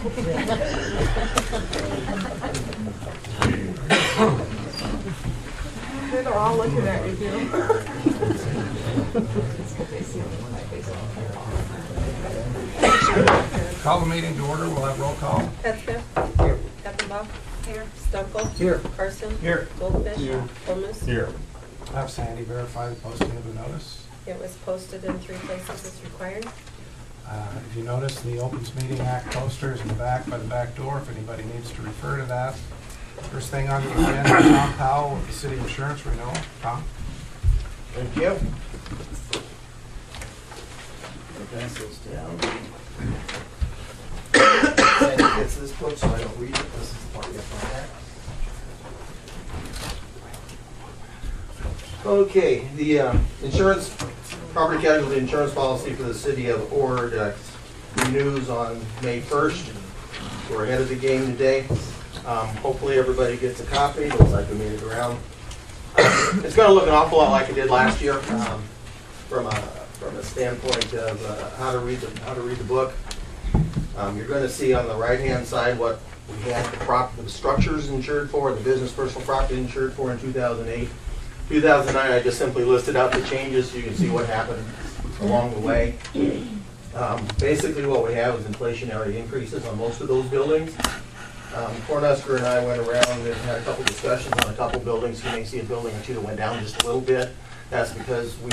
They're all looking at you, too. Call the meeting to order. We'll have roll call. Petka. Here. Eppenbach. Here. Stumple. Here. Carson. Here. Goldfish. Here. Holmes. Here. Have Sandy verify the posting of the notice. It was posted in 3 places as required. If you notice, the Opens Meeting Act posters in the back by the back door, if anybody needs to refer to that. First thing on the agenda, Tom Powell with the City Insurance Renewal. Tom? Thank you. Pass this down. Sandy gets this book, so I don't read it. This is the part you have to find out. Okay, the insurance, property casualty insurance policy for the city of Ord renews on May 1st. We're ahead of the game today. Hopefully everybody gets a copy. Looks like we made it around. It's going to look an awful lot like it did last year from a standpoint of how to read the book. You're going to see on the right-hand side what we had the structures insured for, the business personal property insured for in 2008. 2009, I just simply listed out the changes so you can see what happened along the way. Basically what we have is inflationary increases on most of those buildings. Cornhusker and I went around and had a couple discussions on a couple buildings. You may see a building or two that went down just a little bit. That's because we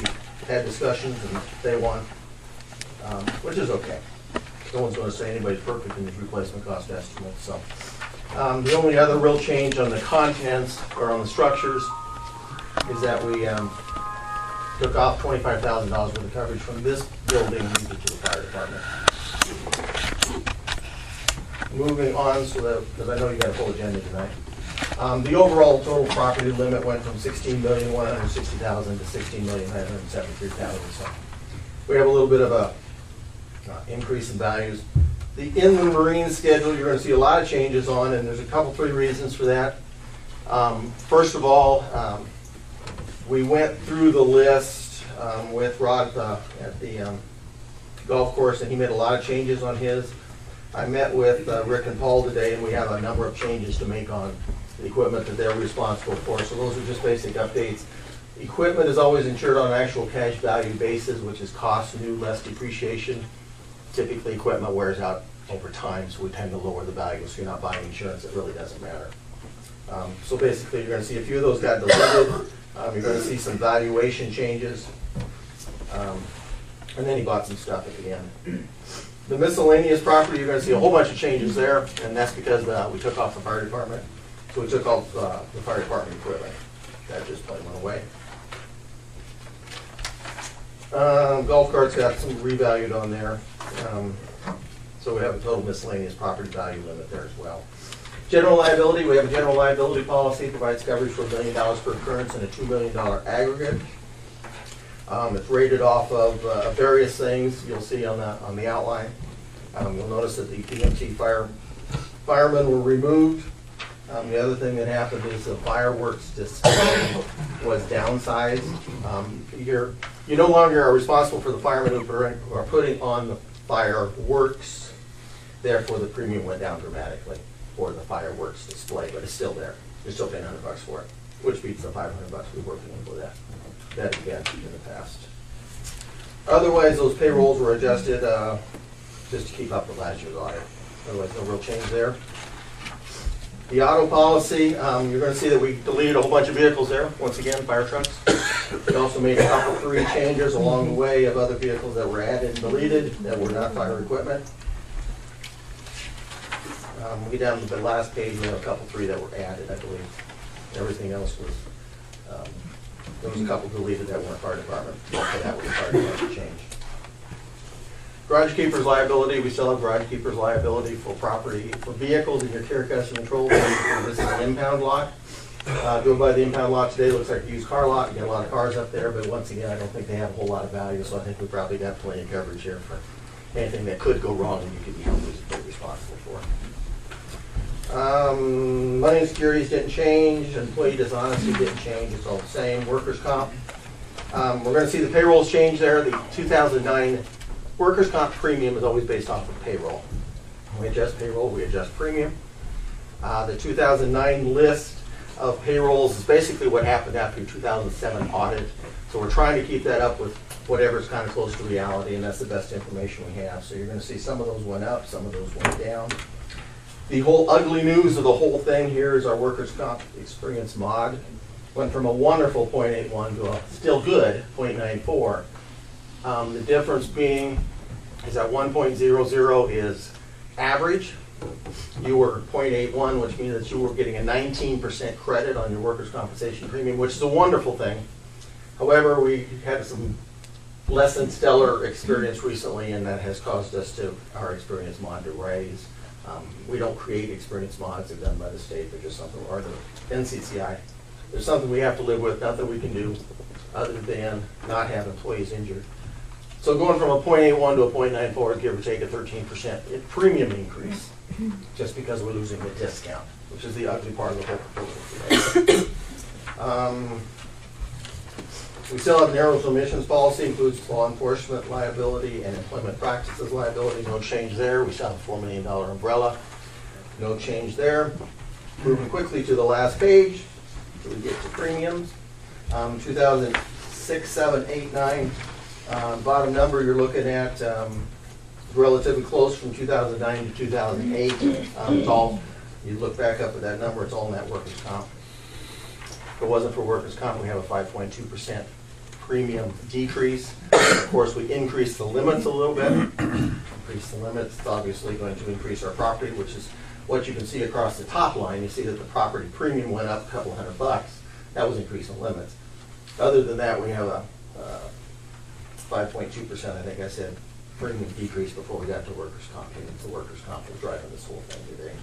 had discussions and they won, which is okay. No one's going to say anybody's perfect in these replacement cost estimates. So the only other real change on the contents or on the structures is that we took off $25,000 worth of coverage from this building and moved it to the fire department. Moving on, so that, because I know you got a full agenda tonight. The overall total property limit went from $16,160,000 to $16,973,000. So we have a little bit of a increase in values. The inland marine schedule, you're going to see a lot of changes on, and there's a couple, 3 reasons for that. First of all, we went through the list with Rod at the golf course, and he made a lot of changes on his. I met with Rick and Paul today, and we have a number of changes to make on the equipment that they're responsible for. So those are just basic updates. Equipment is always insured on an actual cash value basis, which is cost new less depreciation. Typically, equipment wears out over time, so we tend to lower the value. So you're not buying insurance, it really doesn't matter. So basically, you're going to see a few of those got deleted. You're going to see some valuation changes. And then he bought some stuff at the end. The miscellaneous property, you're going to see a whole bunch of changes there, and that's because we took off the fire department. So we took off the fire department equipment. That just plain went away. Golf carts got some revalued on there. So we have a total miscellaneous property value limit there as well. General liability, we have a general liability policy, provides coverage for $1 million per occurrence and a $2 million aggregate. It's rated off of various things you'll see on the outline. You'll notice that the EMT firemen were removed. The other thing that happened is the fireworks display was downsized. You no longer are responsible for the firemen who are putting on the fireworks. Therefore, the premium went down dramatically for the fireworks display, but it's still there. You're still paying $100 for it, which beats the $500 we were paying for that event in the past. Otherwise, those payrolls were adjusted just to keep up with last year's audit. Otherwise, no real change there. The auto policy, you're going to see that we deleted a whole bunch of vehicles there. Once again, fire trucks. We also made a couple, 3 changes along the way of other vehicles that were added and deleted that were not fire equipment. We get down to the last page, we have a couple, 3 that were added, I believe. Everything else was, there was a couple deleted that weren't fire department. So that was a fire department change. Garage keeper's liability, we still have garage keeper's liability for property, for vehicles in your care, custom control. This is an impound lot. Going by the impound lot today, looks like a used car lot. You get a lot of cars up there, but once again, I don't think they have a whole lot of value, so I think we probably got plenty of coverage here for anything that could go wrong and you could be responsible for. Money and securities didn't change. Employee dishonesty didn't change. It's all the same. Workers' comp. We're going to see the payrolls change there. The 2009 workers' comp premium is always based off of payroll. We adjust payroll, we adjust premium. The 2009 list of payrolls is basically what happened after your 2007 audit. So we're trying to keep that up with whatever's kind of close to reality, and that's the best information we have. So you're going to see some of those went up, some of those went down. The whole ugly news of the whole thing here is our workers' comp experience mod. Went from a wonderful 0.81 to a still good 0.94. The difference being is that 1.00 is average. You were 0.81, which means that you were getting a 19% credit on your workers' compensation premium, which is a wonderful thing. However, we had some less than stellar experience recently, and that has caused us our experience mod to raise. We don't create experience mods, they're done by the state, they're just something, or the NCCI. There's something we have to live with, nothing we can do other than not have employees injured. So going from a 0.81 to a 0.94 is give or take a 13% premium increase, just because we're losing the discount, which is the ugly part of the whole proposal today. We still have narrow emissions policy, includes law enforcement liability and employment practices liability. No change there. We still have a $4 million umbrella. No change there. Moving quickly to the last page, so we get to premiums. 2006, 7, 8, 9. Bottom number you're looking at relatively close from 2009 to 2008. It's all, you look back up at that number, it's all net workers' comp. If it wasn't for workers' comp, we have a 5.2% premium decrease. Of course, we increased the limits a little bit. Increase the limits, it's obviously going to increase our property, which is what you can see across the top line. You see that the property premium went up a couple $100. That was increasing limits. Other than that, we have a 5.2%, I think I said, premium decrease before we got to workers' comp. It's the workers' comp that's driving this whole thing today.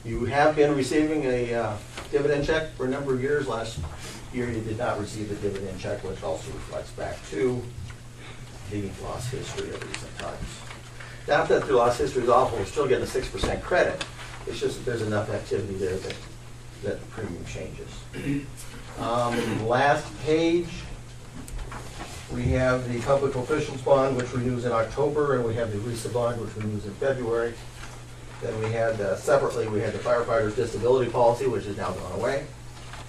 You have been receiving a dividend check for a number of years. Last year you did not receive a dividend check, which also reflects back to the loss history of recent times. Not that the loss history is awful, we're still getting a 6% credit. It's just that there's enough activity there that the premium changes. Last page, we have the public officials bond, which renews in October, and we have the RISA bond, which renews in February. Then we had, separately, we had the firefighters disability policy, which has now gone away,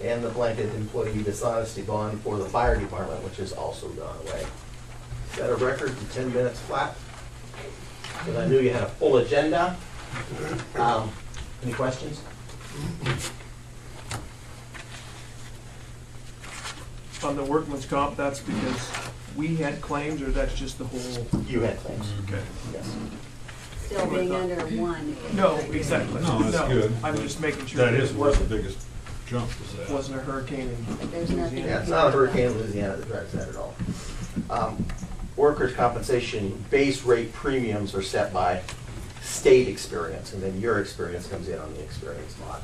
and the blanket employee dishonesty bond for the fire department, which has also gone away. Set a record in 10 minutes flat, because I knew you had a full agenda. Any questions? On the workman's comp, that's because we had claims, or that's just the whole? You had claims. Okay. Yes. Still being under one. No, exactly. No, that's good. I'm just making sure. That is it where the wasn't, biggest jump was at. wasn't a hurricane in There's nothing. Louisiana. Yeah, it's not a hurricane in Louisiana that drives that at all. Workers' compensation base rate premiums are set by state experience, and then your experience comes in on the experience mod.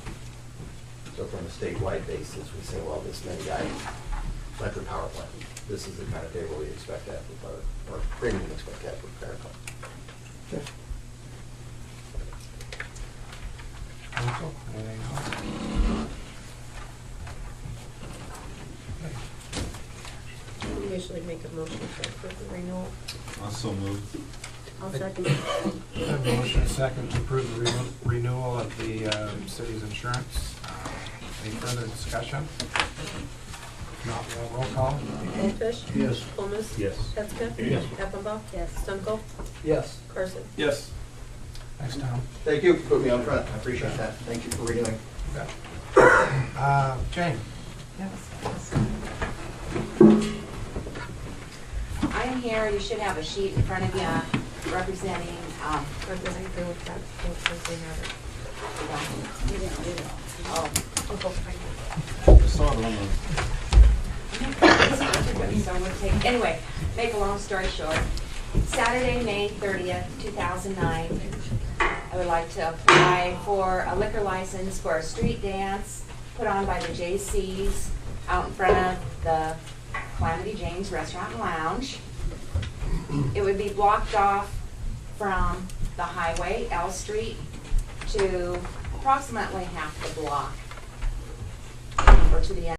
So from a statewide basis, we say, well, this many guys, electric power plant, this is the kind of table we expect that for, or premium we expect that for power plant. Okay. Council, anything else? We usually make a motion to approve the renewal. Also moved. I'll second. I have a motion and a second to approve the renewal of the city's insurance. Any further discussion? If not, we'll roll call. Goldfish? Yes. Holmes? Yes. Petzker? Yes. Effenbach? Yes. Stunkel? Yes. Carson? Yes. Thanks, Tom. Thank you for putting me on front, I appreciate that. Thank you for renewing. Jane? I am here, you should have a sheet in front of you representing, Representing the with that, since they have it. You didn't do it. oh, I saw it on the, so we'll take, anyway, make a long story short. Saturday, May 30th, 2009, I would like to apply for a liquor license for a street dance put on by the J.C.'s out in front of the Calamity Jane's Restaurant and Lounge. It would be blocked off from the highway, L Street, to approximately half the block, or to the end.